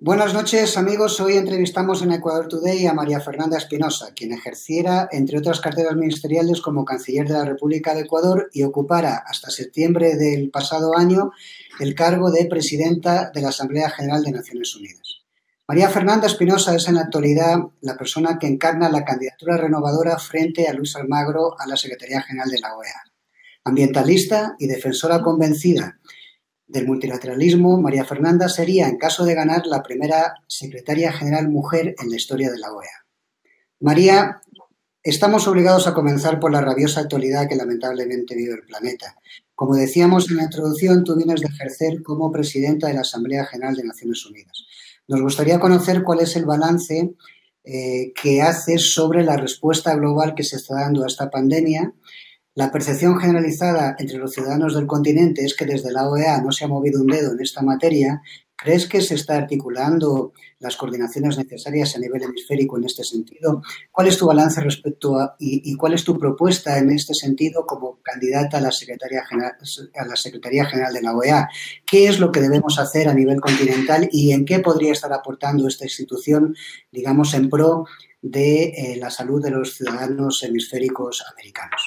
Buenas noches, amigos. Hoy entrevistamos en Ecuador Today a María Fernanda Espinosa, quien ejerciera, entre otras carteras ministeriales, como canciller de la República de Ecuador y ocupara hasta septiembre del pasado año el cargo de presidenta de la Asamblea General de Naciones Unidas. María Fernanda Espinosa es en la actualidad la persona que encarna la candidatura renovadora frente a Luis Almagro a la Secretaría General de la OEA. Ambientalista y defensora convencida del multilateralismo, María Fernanda sería, en caso de ganar, la primera secretaria general mujer en la historia de la OEA. María, estamos obligados a comenzar por la rabiosa actualidad que lamentablemente vive el planeta. Como decíamos en la introducción, tú vienes de ejercer como presidenta de la Asamblea General de Naciones Unidas. Nos gustaría conocer cuál es el balance que haces sobre la respuesta global que se está dando a esta pandemia. La percepción generalizada entre los ciudadanos del continente es que desde la OEA no se ha movido un dedo en esta materia. ¿Crees que se está articulando las coordinaciones necesarias a nivel hemisférico en este sentido? ¿Cuál es tu balance respecto a y cuál es tu propuesta en este sentido como candidata a la Secretaría General de la OEA? ¿Qué es lo que debemos hacer a nivel continental y en qué podría estar aportando esta institución, digamos, en pro de la salud de los ciudadanos hemisféricos americanos?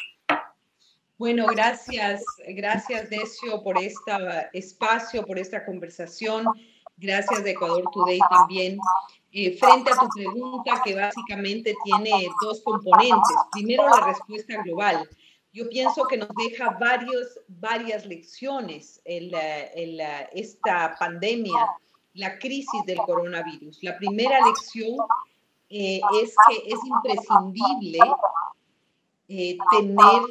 Bueno, gracias Decio por este espacio, por esta conversación. Gracias de Ecuador Today también. Frente a tu pregunta, que básicamente tiene dos componentes. Primero, la respuesta global. Yo pienso que nos deja varias lecciones esta pandemia, la crisis del coronavirus. La primera lección es que es imprescindible tener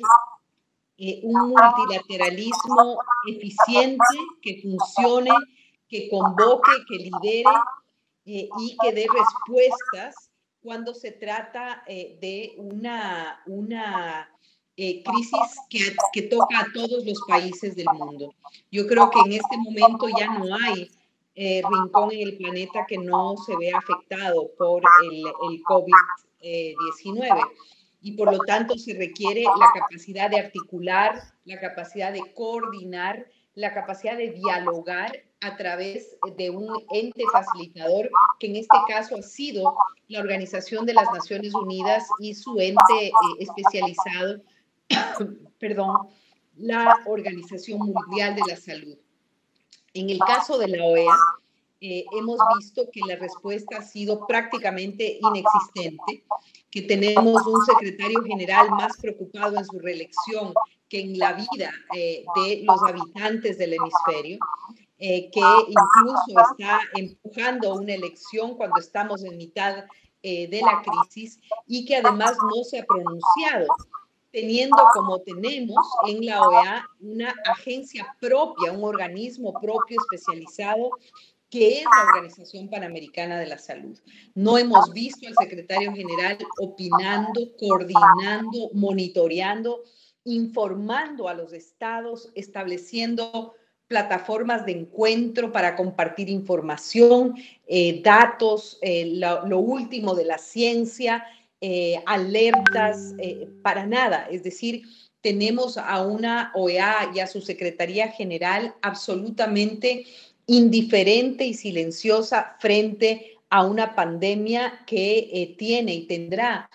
un multilateralismo eficiente, que funcione, que convoque, que lidere y que dé respuestas cuando se trata de una crisis que toca a todos los países del mundo. Yo creo que en este momento ya no hay rincón en el planeta que no se vea afectado por el COVID-19. Y por lo tanto se requiere la capacidad de articular, la capacidad de coordinar, la capacidad de dialogar a través de un ente facilitador, que en este caso ha sido la Organización de las Naciones Unidas y su ente especializado, la Organización Mundial de la Salud. En el caso de la OEA, hemos visto que la respuesta ha sido prácticamente inexistente, que tenemos un secretario general más preocupado en su reelección que en la vida de los habitantes del hemisferio, que incluso está empujando una elección cuando estamos en mitad de la crisis y que además no se ha pronunciado, teniendo como tenemos en la OEA una agencia propia, un organismo propio especializado que es la Organización Panamericana de la Salud. No hemos visto al secretario general opinando, coordinando, monitoreando, informando a los estados, estableciendo plataformas de encuentro para compartir información, datos, lo último de la ciencia, alertas, para nada. Es decir, tenemos a una OEA y a su Secretaría General absolutamente indiferente y silenciosa frente a una pandemia que tiene y tendrá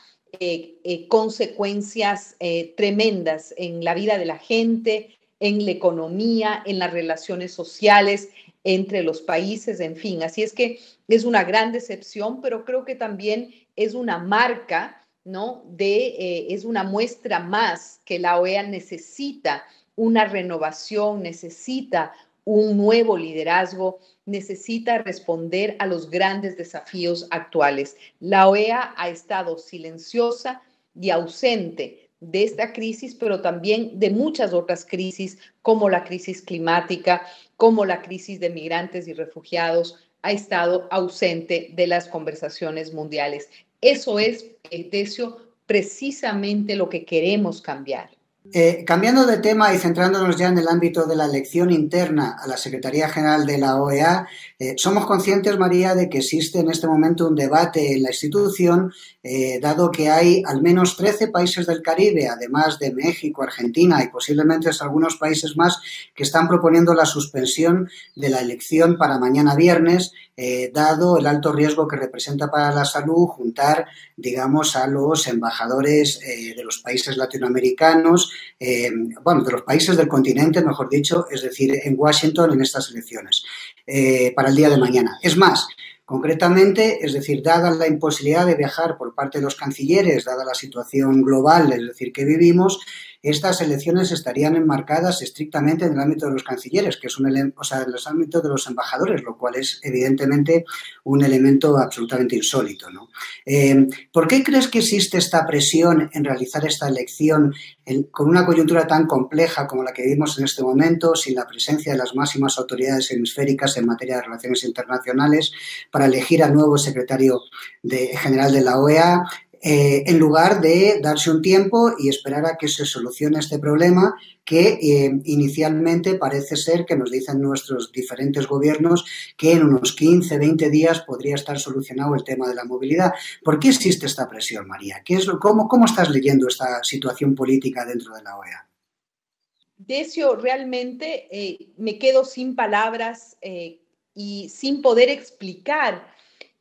consecuencias tremendas en la vida de la gente, en la economía, en las relaciones sociales entre los países, en fin. Así es que es una gran decepción, pero creo que también es una marca, ¿no? Es una muestra más que la OEA necesita una renovación, necesita un nuevo liderazgo, necesita responder a los grandes desafíos actuales. La OEA ha estado silenciosa y ausente de esta crisis, pero también de muchas otras crisis, como la crisis climática, como la crisis de migrantes y refugiados, ha estado ausente de las conversaciones mundiales. Eso es, Decio, precisamente lo que queremos cambiar. Cambiando de tema y centrándonos ya en el ámbito de la elección interna a la Secretaría General de la OEA, somos conscientes, María, de que existe en este momento un debate en la institución, dado que hay al menos 13 países del Caribe, además de México, Argentina y posiblemente algunos países más, que están proponiendo la suspensión de la elección para mañana viernes, dado el alto riesgo que representa para la salud juntar, digamos, a los embajadores de los países latinoamericanos, bueno, de los países del continente, mejor dicho, es decir, en Washington en estas elecciones, para el día de mañana. Es más, concretamente, es decir, dada la imposibilidad de viajar por parte de los cancilleres, dada la situación global, es decir, que vivimos, estas elecciones estarían enmarcadas estrictamente en el ámbito de los cancilleres, que es en los ámbitos de los embajadores, lo cual es evidentemente un elemento absolutamente insólito, ¿no? ¿Por qué crees que existe esta presión en realizar esta elección con una coyuntura tan compleja como la que vivimos en este momento, sin la presencia de las máximas autoridades hemisféricas en materia de relaciones internacionales, para elegir al nuevo secretario general de la OEA, en lugar de darse un tiempo y esperar a que se solucione este problema que inicialmente parece ser, que nos dicen nuestros diferentes gobiernos, que en unos 15, 20 días podría estar solucionado el tema de la movilidad? ¿Por qué existe esta presión, María? ¿Cómo estás leyendo esta situación política dentro de la OEA? Decio, realmente me quedo sin palabras y sin poder explicar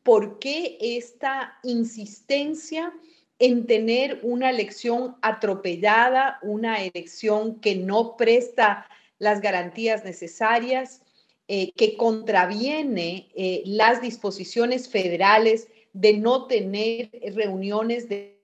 por qué esta insistencia en tener una elección atropellada, una elección que no presta las garantías necesarias, que contraviene las disposiciones federales de no tener reuniones de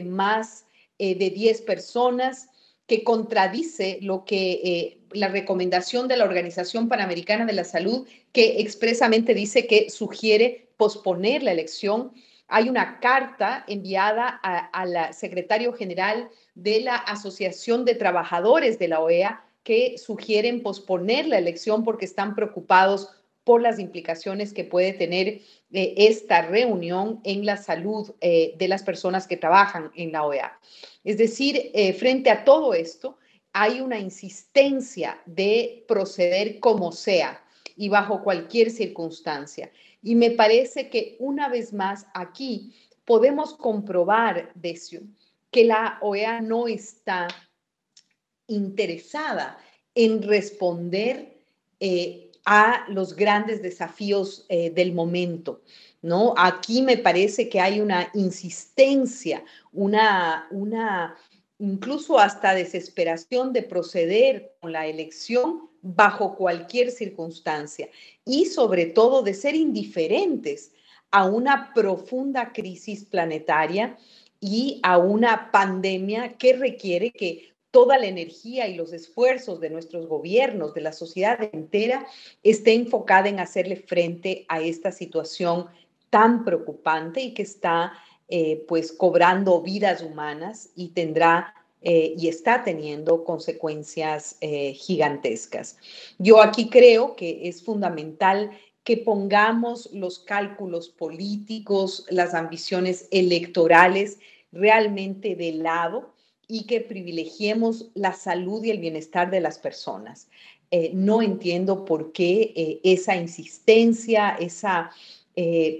más de 10 personas, que contradice lo que la recomendación de la Organización Panamericana de la Salud, que expresamente dice que sugiere posponer la elección. Hay una carta enviada al secretario general de la Asociación de Trabajadores de la OEA que sugieren posponer la elección porque están preocupados por las implicaciones que puede tener esta reunión en la salud de las personas que trabajan en la OEA. Es decir, frente a todo esto, hay una insistencia de proceder como sea y bajo cualquier circunstancia. Y me parece que una vez más aquí podemos comprobar, Decio, que la OEA no está interesada en responder a los grandes desafíos del momento, ¿no? Aquí me parece que hay una insistencia, incluso hasta desesperación de proceder con la elección bajo cualquier circunstancia y sobre todo de ser indiferentes a una profunda crisis planetaria y a una pandemia que requiere que toda la energía y los esfuerzos de nuestros gobiernos, de la sociedad entera, esté enfocada en hacerle frente a esta situación tan preocupante y que está pues cobrando vidas humanas y tendrá y está teniendo consecuencias gigantescas. Yo aquí creo que es fundamental que pongamos los cálculos políticos, las ambiciones electorales realmente de lado y que privilegiemos la salud y el bienestar de las personas. No entiendo por qué esa insistencia, esa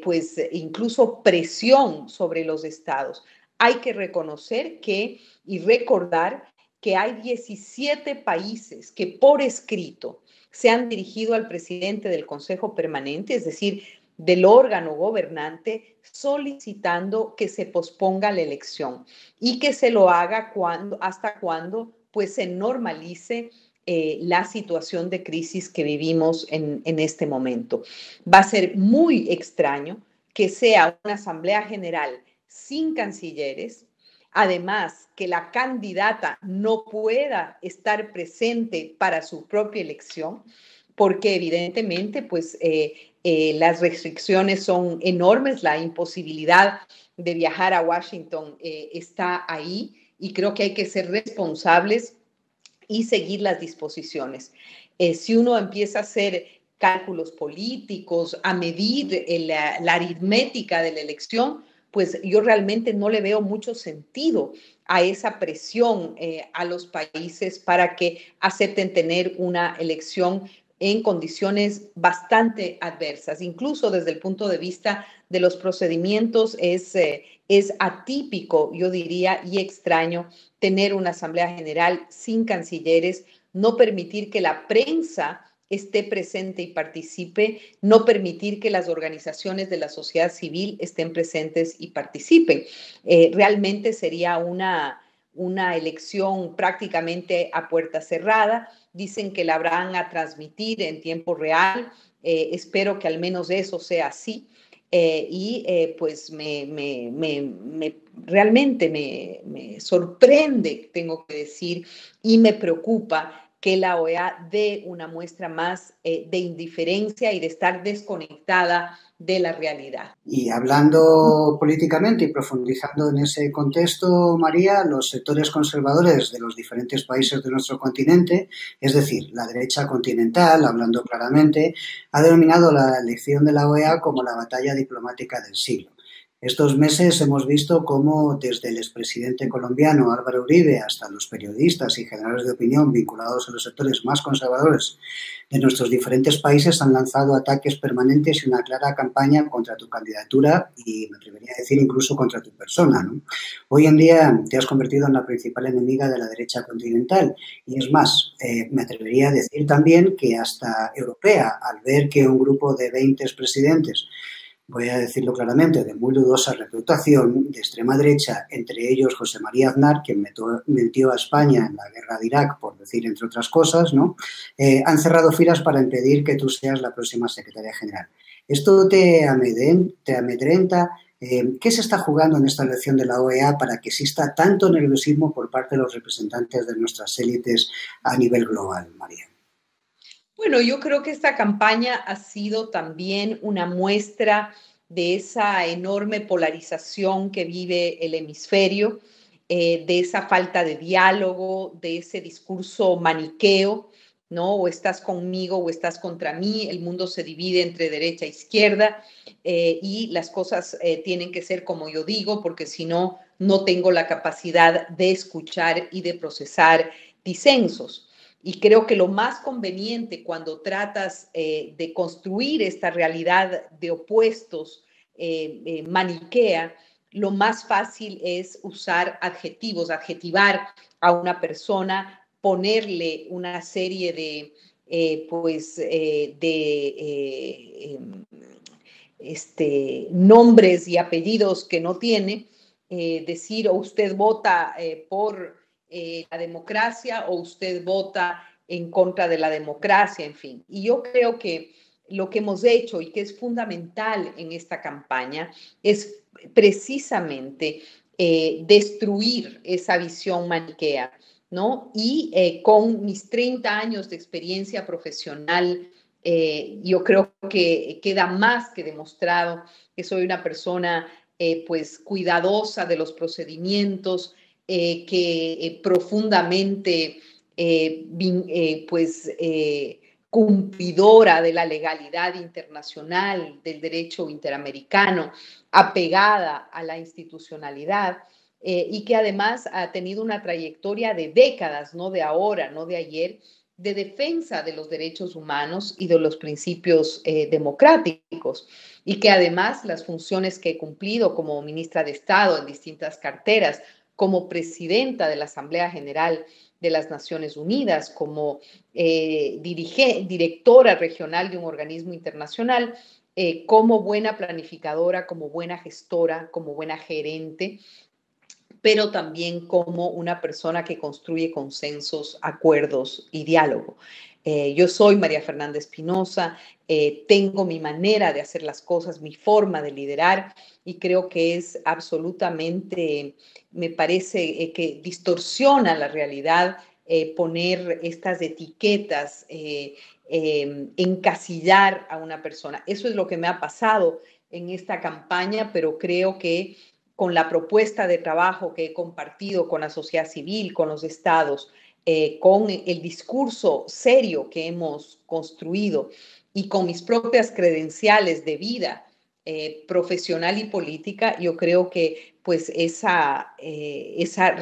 pues incluso presión sobre los estados. Hay que reconocer que y recordar que hay 17 países que por escrito se han dirigido al presidente del Consejo Permanente, es decir, del órgano gobernante, solicitando que se posponga la elección y que se lo haga hasta cuando pues se normalice la situación de crisis que vivimos en este momento. Va a ser muy extraño que sea una asamblea general sin cancilleres, además que la candidata no pueda estar presente para su propia elección, porque evidentemente pues las restricciones son enormes, la imposibilidad de viajar a Washington está ahí y creo que hay que ser responsables y seguir las disposiciones. Si uno empieza a hacer cálculos políticos, a medir la aritmética de la elección, pues yo realmente no le veo mucho sentido a esa presión a los países para que acepten tener una elección en condiciones bastante adversas. Incluso desde el punto de vista de los procedimientos es atípico, yo diría, y extraño tener una Asamblea General sin cancilleres, no permitir que la prensa esté presente y participe, no permitir que las organizaciones de la sociedad civil estén presentes y participen. Realmente sería una elección prácticamente a puerta cerrada. Dicen que la van a transmitir en tiempo real. Espero que al menos eso sea así. Pues realmente me sorprende, tengo que decir, y me preocupa que la OEA dé una muestra más de indiferencia y de estar desconectada de la realidad. Y hablando políticamente y profundizando en ese contexto, María, los sectores conservadores de los diferentes países de nuestro continente, es decir, la derecha continental, hablando claramente, ha denominado la elección de la OEA como la batalla diplomática del siglo. Estos meses hemos visto cómo desde el expresidente colombiano Álvaro Uribe hasta los periodistas y generadores de opinión vinculados a los sectores más conservadores de nuestros diferentes países han lanzado ataques permanentes y una clara campaña contra tu candidatura y me atrevería a decir incluso contra tu persona, ¿no? Hoy en día te has convertido en la principal enemiga de la derecha continental y es más, me atrevería a decir también que hasta europea, al ver que un grupo de 20 expresidentes, voy a decirlo claramente, de muy dudosa reputación, de extrema derecha, entre ellos José María Aznar, quien metió a España en la guerra de Irak, por decir entre otras cosas, ¿no? Han cerrado filas para impedir que tú seas la próxima secretaria general. ¿Esto te amedrenta? ¿Qué se está jugando en esta elección de la OEA para que exista tanto nerviosismo por parte de los representantes de nuestras élites a nivel global, María? Bueno, yo creo que esta campaña ha sido también una muestra de esa enorme polarización que vive el hemisferio, de esa falta de diálogo, de ese discurso maniqueo, ¿no? O estás conmigo o estás contra mí, el mundo se divide entre derecha e izquierda y las cosas tienen que ser como yo digo, porque si no, no tengo la capacidad de escuchar y de procesar disensos. Y creo que lo más conveniente cuando tratas de construir esta realidad de opuestos maniquea, lo más fácil es usar adjetivos, adjetivar a una persona, ponerle una serie de, nombres y apellidos que no tiene, decir o usted vota por la democracia o usted vota en contra de la democracia, en fin. Y yo creo que lo que hemos hecho y que es fundamental en esta campaña es precisamente destruir esa visión maniquea, ¿no? Y con mis 30 años de experiencia profesional, yo creo que queda más que demostrado que soy una persona pues cuidadosa de los procedimientos, que profundamente cumplidora de la legalidad internacional, del derecho interamericano, apegada a la institucionalidad y que además ha tenido una trayectoria de décadas, no de ahora, no de ayer, de defensa de los derechos humanos y de los principios democráticos y que además las funciones que he cumplido como ministra de Estado en distintas carteras, como presidenta de la Asamblea General de las Naciones Unidas, como directora regional de un organismo internacional, como buena planificadora, como buena gestora, como buena gerente, pero también como una persona que construye consensos, acuerdos y diálogo. Yo soy María Fernanda Espinosa, tengo mi manera de hacer las cosas, mi forma de liderar y creo que es absolutamente, me parece que distorsiona la realidad poner estas etiquetas, encasillar a una persona. Eso es lo que me ha pasado en esta campaña, pero creo que con la propuesta de trabajo que he compartido con la sociedad civil, con los estados, con el discurso serio que hemos construido y con mis propias credenciales de vida, profesional y política, yo creo que pues esa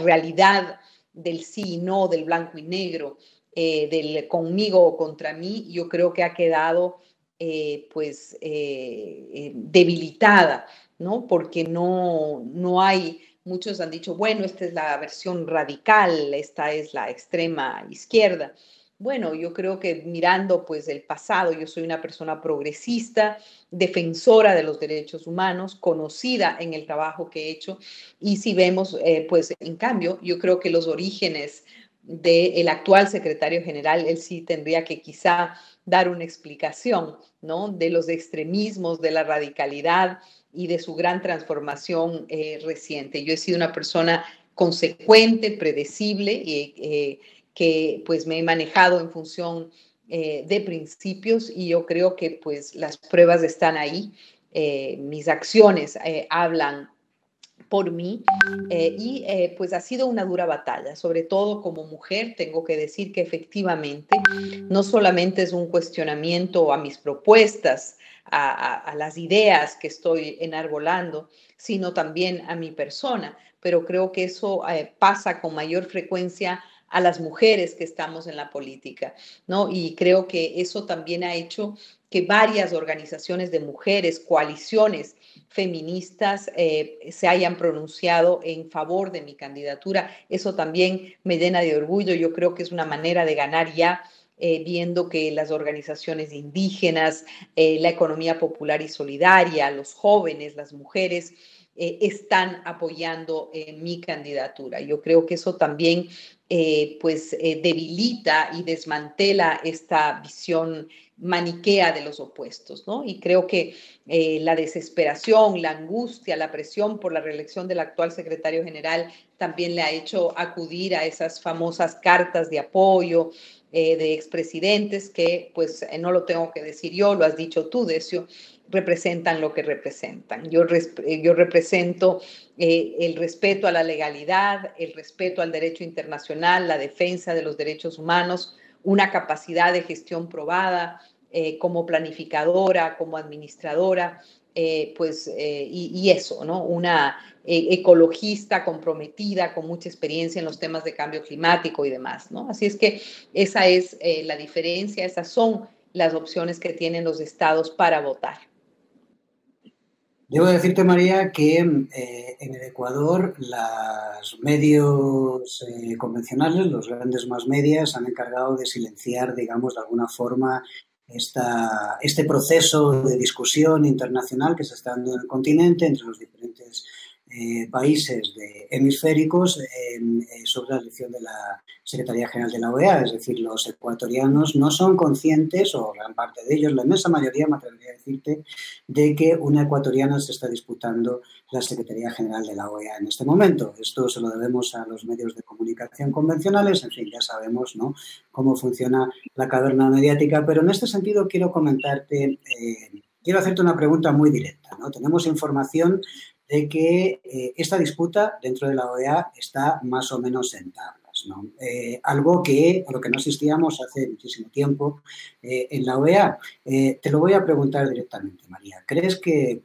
realidad del sí y no, del blanco y negro, del conmigo o contra mí, yo creo que ha quedado debilitada, ¿no? Porque no hay, muchos han dicho, bueno, esta es la versión radical, esta es la extrema izquierda. Bueno, yo creo que mirando pues el pasado, yo soy una persona progresista, defensora de los derechos humanos, conocida en el trabajo que he hecho, y si vemos, pues en cambio, yo creo que los orígenes del actual secretario general, él sí tendría que quizá dar una explicación, ¿no? De los extremismos, de la radicalidad y de su gran transformación reciente. Yo he sido una persona consecuente, predecible y que pues me he manejado en función de principios y yo creo que pues las pruebas están ahí. Mis acciones hablan por mí pues ha sido una dura batalla, sobre todo como mujer. Tengo que decir que efectivamente no solamente es un cuestionamiento a mis propuestas, a las ideas que estoy enarbolando, sino también a mi persona, pero creo que eso pasa con mayor frecuencia a las mujeres que estamos en la política, ¿no? Y creo que eso también ha hecho que varias organizaciones de mujeres, coaliciones feministas se hayan pronunciado en favor de mi candidatura. Eso también me llena de orgullo. Yo creo que es una manera de ganar ya, viendo que las organizaciones indígenas, la economía popular y solidaria, los jóvenes, las mujeres, están apoyando mi candidatura. Yo creo que eso también debilita y desmantela esta visión maniquea de los opuestos, ¿no? Y creo que la desesperación, la angustia, la presión por la reelección del actual secretario general también le ha hecho acudir a esas famosas cartas de apoyo de expresidentes que, pues, no lo tengo que decir yo, lo has dicho tú, Decio, representan lo que representan. Yo represento el respeto a la legalidad, el respeto al derecho internacional, la defensa de los derechos humanos, una capacidad de gestión probada como planificadora, como administradora, y eso, ¿no? Una ecologista comprometida, con mucha experiencia en los temas de cambio climático y demás, ¿no? Así es que esa es la diferencia, esas son las opciones que tienen los estados para votar. Debo decirte, María, que en el Ecuador los medios convencionales, los grandes más medias, se han encargado de silenciar, digamos, de alguna forma este proceso de discusión internacional que se está dando en el continente entre los diferentes países hemisféricos sobre la elección de la Secretaría General de la OEA. Es decir, los ecuatorianos no son conscientes, o gran parte de ellos, la inmensa mayoría, me atrevería a decirte, de que una ecuatoriana se está disputando la Secretaría General de la OEA en este momento. Esto se lo debemos a los medios de comunicación convencionales. En fin, ya sabemos, ¿no?, cómo funciona la caverna mediática, pero en este sentido quiero comentarte, quiero hacerte una pregunta muy directa, ¿no? Tenemos información de que esta disputa dentro de la OEA está más o menos en tablas, ¿no? Algo a lo que no asistíamos hace muchísimo tiempo en la OEA. Te lo voy a preguntar directamente, María. ¿Crees que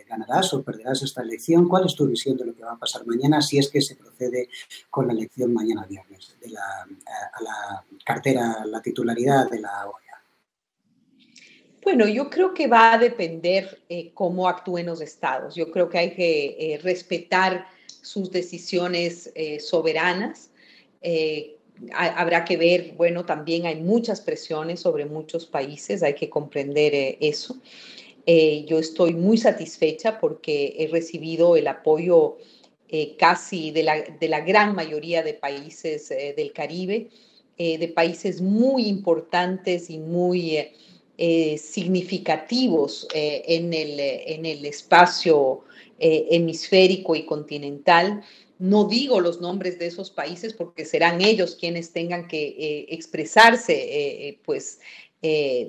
ganarás o perderás esta elección? ¿Cuál es tu visión de lo que va a pasar mañana si es que se procede con la elección mañana viernes a la cartera, a la titularidad de la OEA? Bueno, yo creo que va a depender cómo actúen los estados. Yo creo que hay que respetar sus decisiones soberanas. Habrá que ver, bueno, también hay muchas presiones sobre muchos países, hay que comprender eso. Yo estoy muy satisfecha porque he recibido el apoyo casi de la gran mayoría de países del Caribe, de países muy importantes y muy significativos en el espacio hemisférico y continental. No digo los nombres de esos países porque serán ellos quienes tengan que expresarse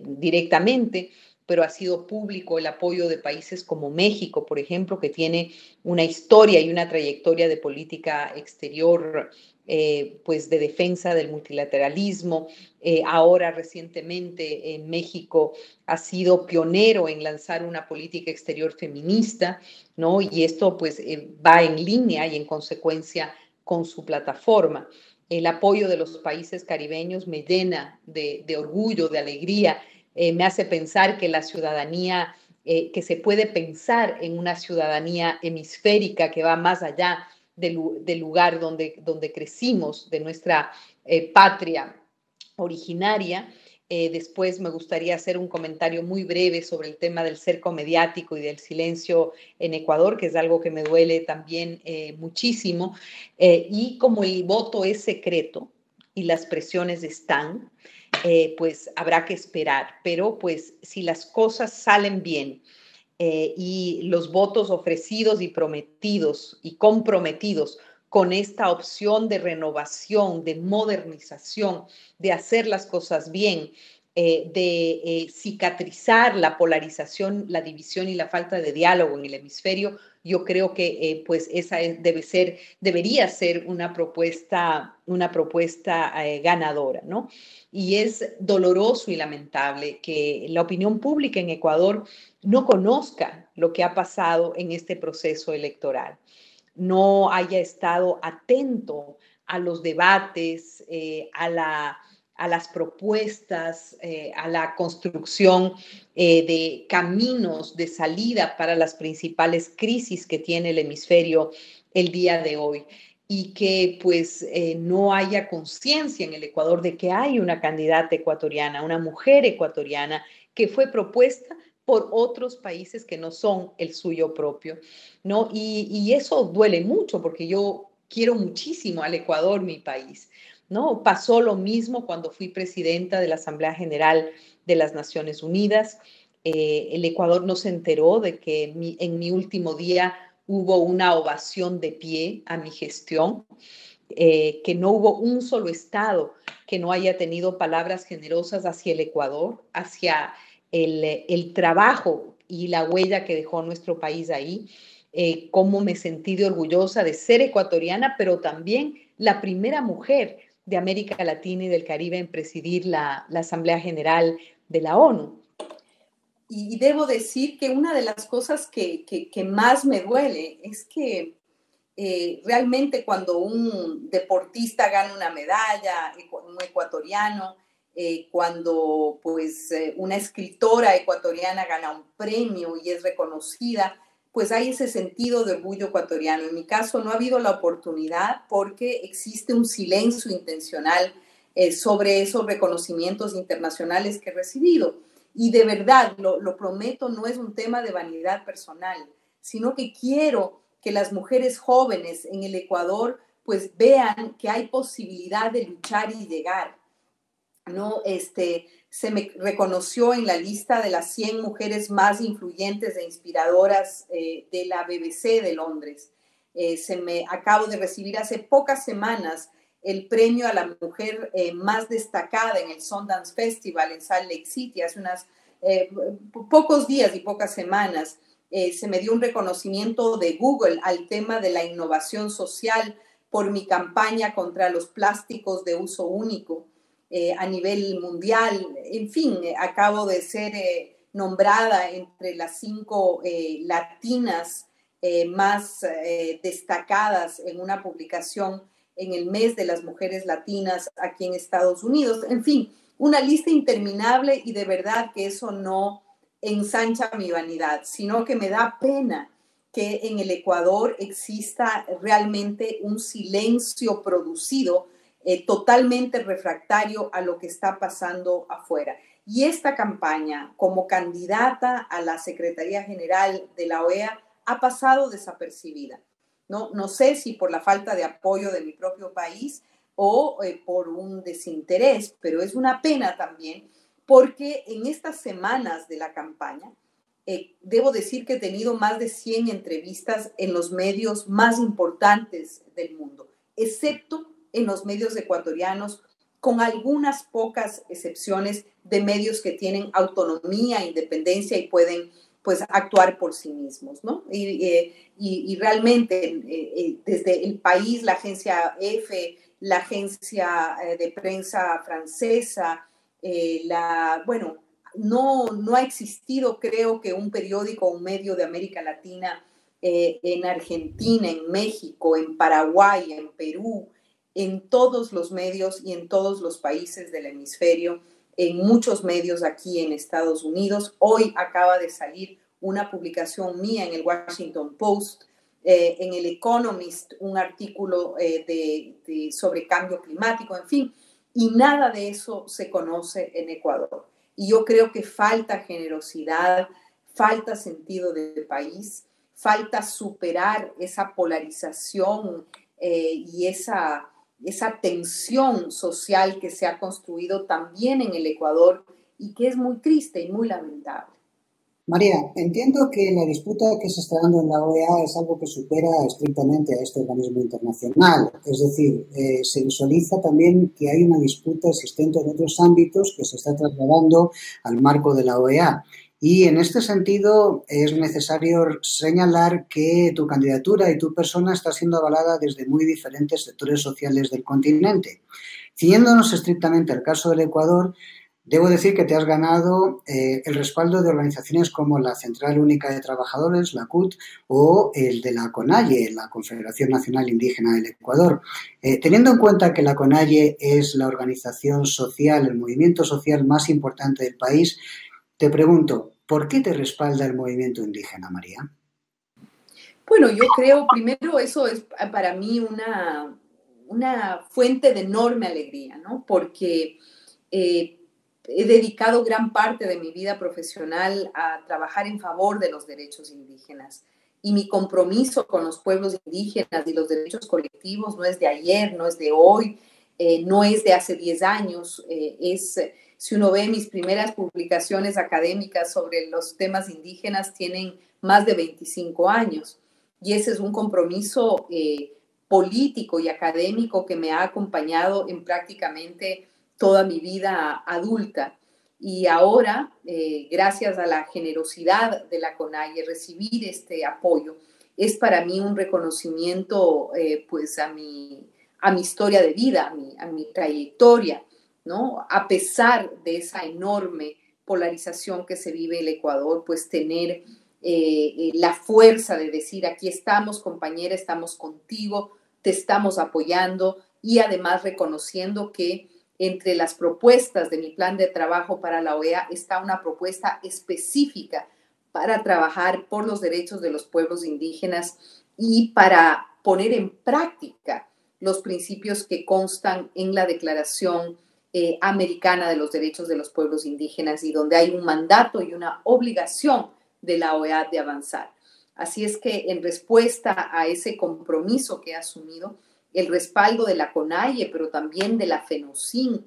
directamente, pero ha sido público el apoyo de países como México, por ejemplo, que tiene una historia y una trayectoria de política exterior pues de defensa del multilateralismo. Ahora recientemente en México ha sido pionero en lanzar una política exterior feminista, ¿no? Y esto pues va en línea y en consecuencia con su plataforma. El apoyo de los países caribeños me llena de orgullo, de alegría, me hace pensar que la ciudadanía, que se puede pensar en una ciudadanía hemisférica que va más allá del lugar donde crecimos, de nuestra patria originaria. Después me gustaría hacer un comentario muy breve sobre el tema del cerco mediático y del silencio en Ecuador, que es algo que me duele también muchísimo. Y como el voto es secreto y las presiones están, pues habrá que esperar. Pero pues si las cosas salen bien, y los votos ofrecidos y prometidos y comprometidos con esta opción de renovación, de modernización, de hacer las cosas bien, de cicatrizar la polarización, la división y la falta de diálogo en el hemisferio, yo creo que pues esa debería ser una propuesta ganadora, ¿no? Y es doloroso y lamentable que la opinión pública en Ecuador no conozca lo que ha pasado en este proceso electoral, no haya estado atento a los debates, a las propuestas, a la construcción de caminos de salida para las principales crisis que tiene el hemisferio el día de hoy. Y que pues no haya conciencia en el Ecuador de que hay una candidata ecuatoriana, una mujer ecuatoriana que fue propuesta por otros países que no son el suyo propio, ¿no? Y eso duele mucho porque yo quiero muchísimo al Ecuador, mi país, ¿no? Pasó lo mismo cuando fui presidenta de la Asamblea General de las Naciones Unidas. El Ecuador no se enteró de que en mi último día hubo una ovación de pie a mi gestión, que no hubo un solo estado que no haya tenido palabras generosas hacia el Ecuador, hacia el trabajo y la huella que dejó nuestro país ahí, cómo me sentí de orgullosa de ser ecuatoriana, pero también la primera mujer de América Latina y del Caribe en presidir la Asamblea General de la ONU. Y debo decir que una de las cosas que más me duele es que realmente cuando un deportista gana una medalla, un ecuatoriano, cuando pues una escritora ecuatoriana gana un premio y es reconocida, pues hay ese sentido de orgullo ecuatoriano. En mi caso no ha habido la oportunidad porque existe un silencio intencional sobre esos reconocimientos internacionales que he recibido. Y de verdad, lo prometo, no es un tema de vanidad personal, sino que quiero que las mujeres jóvenes en el Ecuador pues vean que hay posibilidad de luchar y llegar, ¿no? Se me reconoció en la lista de las 100 mujeres más influyentes e inspiradoras de la BBC de Londres. Acabo de recibir hace pocas semanas el premio a la mujer más destacada en el Sundance Festival en Salt Lake City, hace unos pocos días y pocas semanas. Se me dio un reconocimiento de Google al tema de la innovación social por mi campaña contra los plásticos de uso único a nivel mundial. En fin, acabo de ser nombrada entre las 5 latinas más destacadas en una publicación en el mes de las mujeres latinas aquí en Estados Unidos. En fin, una lista interminable, y de verdad que eso no ensancha mi vanidad, sino que me da pena que en el Ecuador exista realmente un silencio producido totalmente refractario a lo que está pasando afuera. Y esta campaña, como candidata a la Secretaría General de la OEA, ha pasado desapercibida. No sé si por la falta de apoyo de mi propio país o por un desinterés, pero es una pena también porque en estas semanas de la campaña, debo decir que he tenido más de 100 entrevistas en los medios más importantes del mundo, excepto en los medios ecuatorianos, con algunas pocas excepciones de medios que tienen autonomía, independencia y pueden pues actuar por sí mismos, ¿no? Y realmente desde El País, la agencia EFE la agencia de prensa francesa, bueno, no ha existido, creo que un periódico o un medio de América Latina, en Argentina, en México, en Paraguay, en Perú, en todos los medios y en todos los países del hemisferio, en muchos medios aquí en Estados Unidos. Hoy acaba de salir una publicación mía en el Washington Post, en el Economist, un artículo sobre cambio climático, en fin, y nada de eso se conoce en Ecuador. Y yo creo que falta generosidad, falta sentido de país, falta superar esa polarización y esa tensión social que se ha construido también en el Ecuador y que es muy triste y muy lamentable. María, entiendo que la disputa que se está dando en la OEA es algo que supera estrictamente a este organismo internacional. Es decir, se visualiza también que hay una disputa existente en otros ámbitos que se está trasladando al marco de la OEA. Y en este sentido es necesario señalar que tu candidatura y tu persona está siendo avalada desde muy diferentes sectores sociales del continente. Ciñéndonos estrictamente al caso del Ecuador, debo decir que te has ganado el respaldo de organizaciones como la Central Única de Trabajadores, la CUT, o el de la CONAIE, la Confederación Nacional Indígena del Ecuador. Teniendo en cuenta que la CONAIE es la organización social, el movimiento social más importante del país, te pregunto, ¿por qué te respalda el movimiento indígena, María? Bueno, yo creo, primero, eso es para mí una fuente de enorme alegría, ¿no? Porque he dedicado gran parte de mi vida profesional a trabajar en favor de los derechos indígenas. Y mi compromiso con los pueblos indígenas y los derechos colectivos no es de ayer, no es de hoy, no es de hace 10 años, si uno ve mis primeras publicaciones académicas sobre los temas indígenas, tienen más de 25 años. Y ese es un compromiso político y académico que me ha acompañado en prácticamente toda mi vida adulta. Y ahora, gracias a la generosidad de la CONAIE, recibir este apoyo es para mí un reconocimiento pues a mi historia de vida, a mi trayectoria, ¿no? A pesar de esa enorme polarización que se vive en el Ecuador, pues tener la fuerza de decir, aquí estamos, compañera, estamos contigo, te estamos apoyando, y además reconociendo que entre las propuestas de mi plan de trabajo para la OEA está una propuesta específica para trabajar por los derechos de los pueblos indígenas y para poner en práctica los principios que constan en la Declaración Americana de los Derechos de los Pueblos Indígenas, y donde hay un mandato y una obligación de la OEA de avanzar. Así es que, en respuesta a ese compromiso que he asumido, el respaldo de la CONAIE, pero también de la FENOCIN,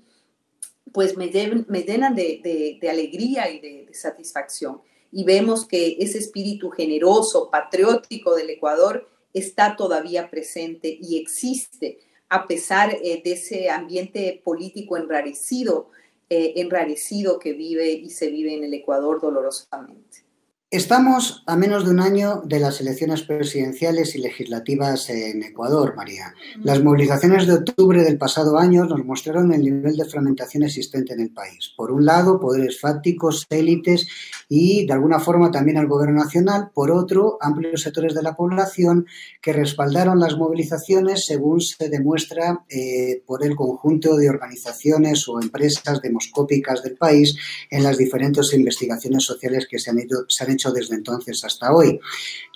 pues me llenan de alegría y de satisfacción. Y vemos que ese espíritu generoso, patriótico del Ecuador está todavía presente y existe, a pesar de ese ambiente político enrarecido que vive y se vive en el Ecuador dolorosamente. Estamos a menos de un año de las elecciones presidenciales y legislativas en Ecuador, María. Las movilizaciones de octubre del pasado año nos mostraron el nivel de fragmentación existente en el país. Por un lado, poderes fácticos, élites y, de alguna forma, también el gobierno nacional. Por otro, amplios sectores de la población que respaldaron las movilizaciones, según se demuestra por el conjunto de organizaciones o empresas demoscópicas del país en las diferentes investigaciones sociales que se han hecho desde entonces hasta hoy.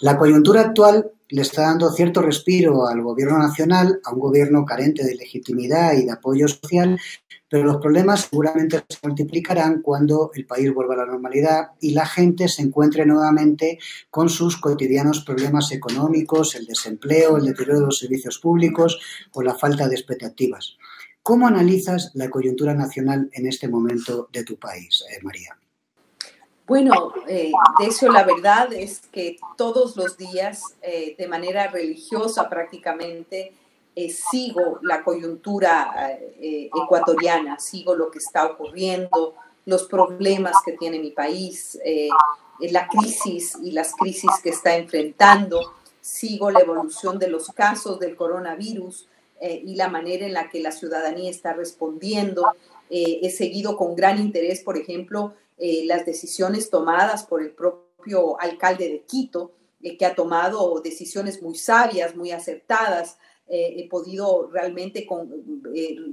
La coyuntura actual le está dando cierto respiro al gobierno nacional, a un gobierno carente de legitimidad y de apoyo social, pero los problemas seguramente se multiplicarán cuando el país vuelva a la normalidad y la gente se encuentre nuevamente con sus cotidianos problemas económicos, el desempleo, el deterioro de los servicios públicos o la falta de expectativas. ¿Cómo analizas la coyuntura nacional en este momento de tu país, María? Bueno, Decio, la verdad es que todos los días, de manera religiosa prácticamente, sigo la coyuntura ecuatoriana, sigo lo que está ocurriendo, los problemas que tiene mi país, la crisis y las crisis que está enfrentando, sigo la evolución de los casos del coronavirus, y la manera en la que la ciudadanía está respondiendo. He seguido con gran interés, por ejemplo, las decisiones tomadas por el propio alcalde de Quito, que ha tomado decisiones muy sabias, muy acertadas. He podido realmente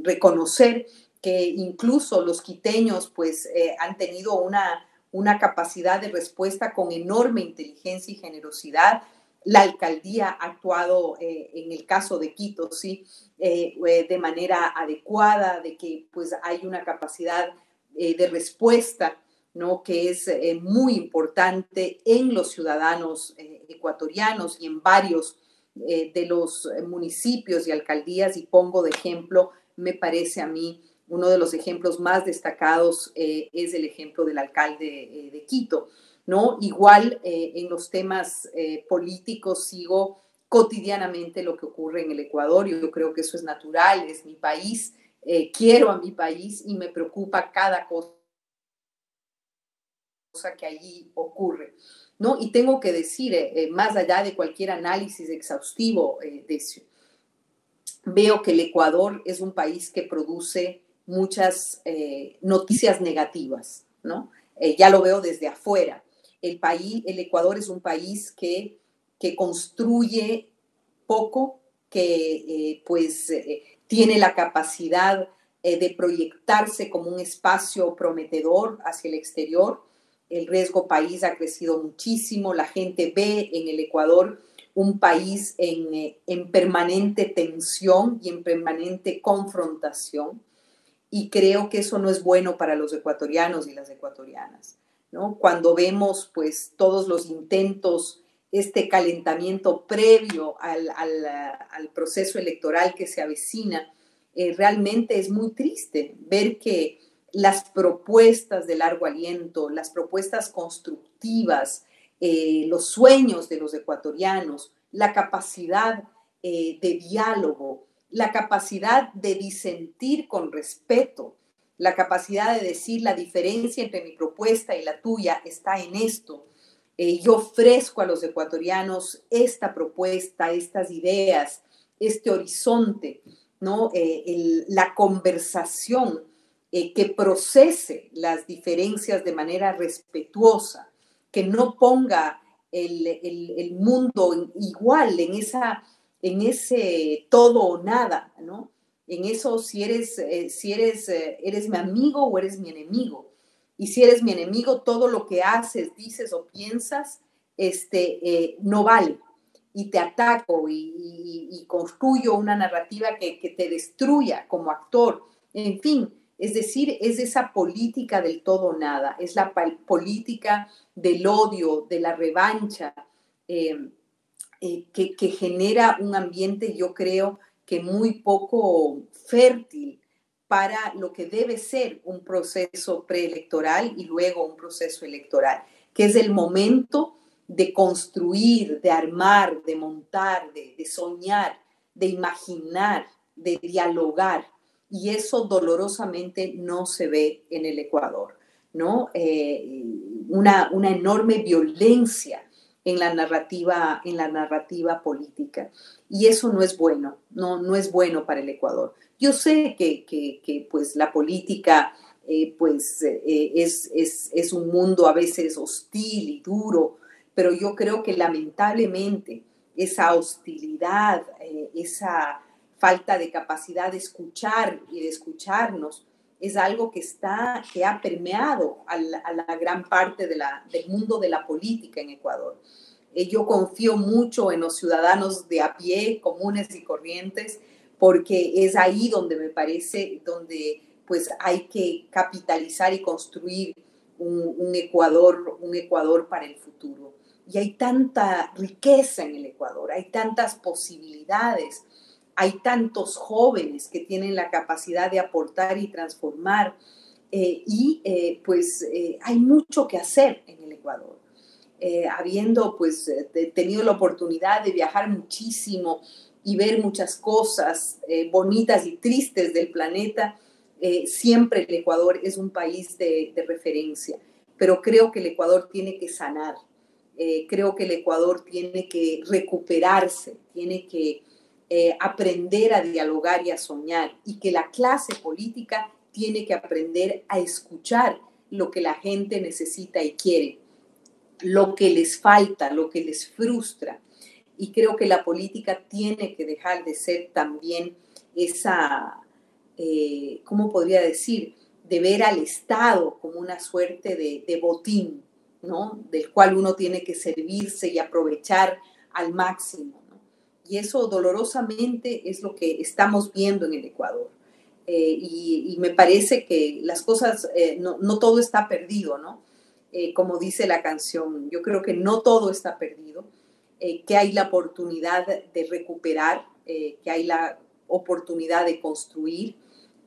reconocer que incluso los quiteños pues, han tenido una capacidad de respuesta con enorme inteligencia y generosidad. La alcaldía ha actuado, en el caso de Quito, sí, de manera adecuada, de que pues, hay una capacidad de respuesta, ¿no?, que es muy importante en los ciudadanos ecuatorianos y en varios de los municipios y alcaldías. Y pongo de ejemplo, me parece a mí, uno de los ejemplos más destacados es el ejemplo del alcalde de Quito, ¿no? Igual en los temas políticos sigo cotidianamente lo que ocurre en el Ecuador. Yo creo que eso es natural, es mi país, quiero a mi país y me preocupa cada cosa que allí ocurre, ¿no? Y tengo que decir, más allá de cualquier análisis exhaustivo de eso, veo que el Ecuador es un país que produce muchas noticias negativas, ¿no? Ya lo veo desde afuera. El Ecuador es un país que construye poco, que tiene la capacidad de proyectarse como un espacio prometedor hacia el exterior. El riesgo país ha crecido muchísimo. La gente ve en el Ecuador un país en permanente tensión y en permanente confrontación. Y creo que eso no es bueno para los ecuatorianos y las ecuatorianas, ¿no? Cuando vemos pues todos los intentos, este calentamiento previo al proceso electoral que se avecina, realmente es muy triste ver que las propuestas de largo aliento, las propuestas constructivas, los sueños de los ecuatorianos, la capacidad de diálogo, la capacidad de disentir con respeto, la capacidad de decir la diferencia entre mi propuesta y la tuya está en esto. Yo ofrezco a los ecuatorianos esta propuesta, estas ideas, este horizonte, ¿no? La conversación que procese las diferencias de manera respetuosa, que no ponga el mundo igual en ese todo o nada, ¿no? En eso, si eres mi amigo o eres mi enemigo. Y si eres mi enemigo, todo lo que haces, dices o piensas, no vale. Y te ataco y construyo una narrativa que te destruya como actor. En fin, es decir, es esa política del todo o nada, es la política del odio, de la revancha, que genera un ambiente, yo creo, que muy poco fértil para lo que debe ser un proceso preelectoral y luego un proceso electoral, que es el momento de construir, de armar, de montar, de soñar, de imaginar, de dialogar. Y eso dolorosamente no se ve en el Ecuador, ¿no? Una enorme violencia en la narrativa política. Y eso no es bueno, no es bueno para el Ecuador. Yo sé que pues, la política es un mundo a veces hostil y duro, pero yo creo que lamentablemente esa hostilidad, esa falta de capacidad de escuchar y de escucharnos, es algo que ha permeado a la gran parte del mundo de la política en Ecuador. Yo confío mucho en los ciudadanos de a pie, comunes y corrientes, porque es ahí donde me parece, donde pues hay que capitalizar y construir un Ecuador para el futuro. Y hay tanta riqueza en el Ecuador, hay tantas posibilidades, hay tantos jóvenes que tienen la capacidad de aportar y transformar, hay mucho que hacer en el Ecuador. Habiendo pues tenido la oportunidad de viajar muchísimo y ver muchas cosas bonitas y tristes del planeta, siempre el Ecuador es un país de referencia, pero creo que el Ecuador tiene que sanar, creo que el Ecuador tiene que recuperarse, tiene que aprender a dialogar y a soñar, y que la clase política tiene que aprender a escuchar lo que la gente necesita y quiere, lo que les falta, lo que les frustra. Y creo que la política tiene que dejar de ser también esa, ¿cómo podría decir?, de ver al Estado como una suerte de botín, ¿no?, del cual uno tiene que servirse y aprovechar al máximo, ¿no? Y eso dolorosamente es lo que estamos viendo en el Ecuador. Y me parece que las cosas, no todo está perdido, ¿no? Como dice la canción, yo creo que no todo está perdido, que hay la oportunidad de recuperar, que hay la oportunidad de construir,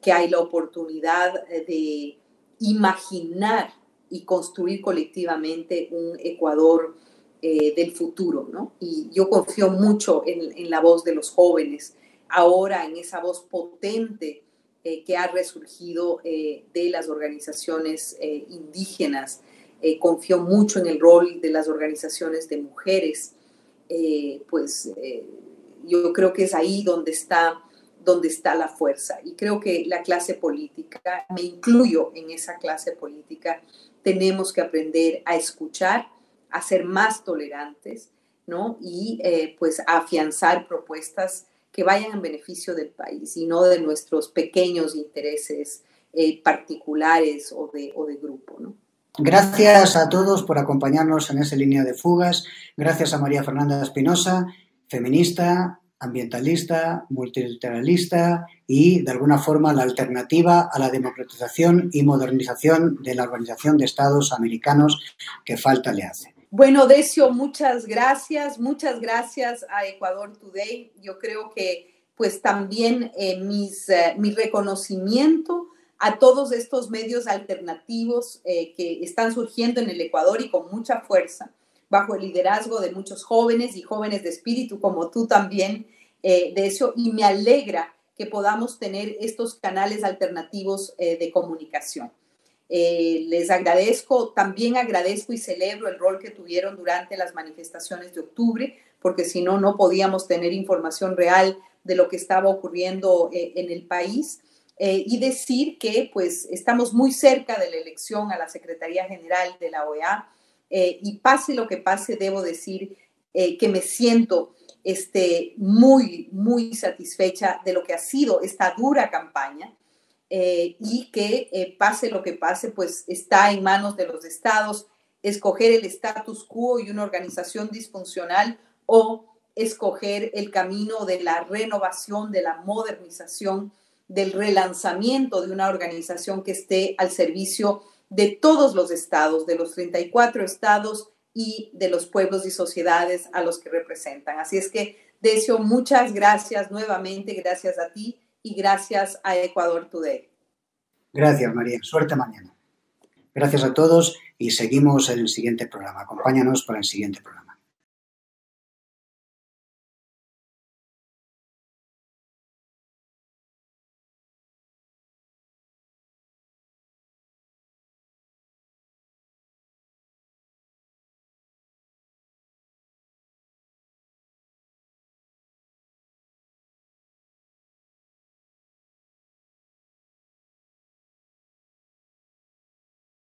que hay la oportunidad de imaginar y construir colectivamente un Ecuador del futuro, ¿no? Y yo confío mucho en la voz de los jóvenes, ahora en esa voz potente que ha resurgido de las organizaciones indígenas. Confío mucho en el rol de las organizaciones de mujeres. Yo creo que es ahí donde está la fuerza. Y creo que la clase política, me incluyo en esa clase política, tenemos que aprender a escuchar, a ser más tolerantes, ¿no? Y pues a afianzar propuestas que vayan en beneficio del país y no de nuestros pequeños intereses particulares o de grupo, ¿no? Gracias a todos por acompañarnos en esa línea de fugas. Gracias a María Fernanda Espinosa, feminista, ambientalista, multilateralista y, de alguna forma, la alternativa a la democratización y modernización de la Organización de Estados Americanos que falta le hace. Bueno, Decio, muchas gracias a Ecuador Today. Yo creo que pues también mi reconocimiento a todos estos medios alternativos que están surgiendo en el Ecuador y con mucha fuerza, bajo el liderazgo de muchos jóvenes y jóvenes de espíritu, como tú también, Decio, y me alegra que podamos tener estos canales alternativos de comunicación. Les agradezco, también agradezco y celebro el rol que tuvieron durante las manifestaciones de octubre, porque si no, no podíamos tener información real de lo que estaba ocurriendo en el país. Y decir que pues estamos muy cerca de la elección a la Secretaría General de la OEA, y pase lo que pase, debo decir que me siento muy, muy satisfecha de lo que ha sido esta dura campaña, y que pase lo que pase, pues está en manos de los estados escoger el status quo y una organización disfuncional, o escoger el camino de la renovación, de la modernización, del relanzamiento de una organización que esté al servicio de todos los estados, de los 34 estados y de los pueblos y sociedades a los que representan. Así es que, Decio, muchas gracias nuevamente, gracias a ti y gracias a Ecuador Today. Gracias, María. Suerte mañana. Gracias a todos y seguimos en el siguiente programa. Acompáñanos para el siguiente programa.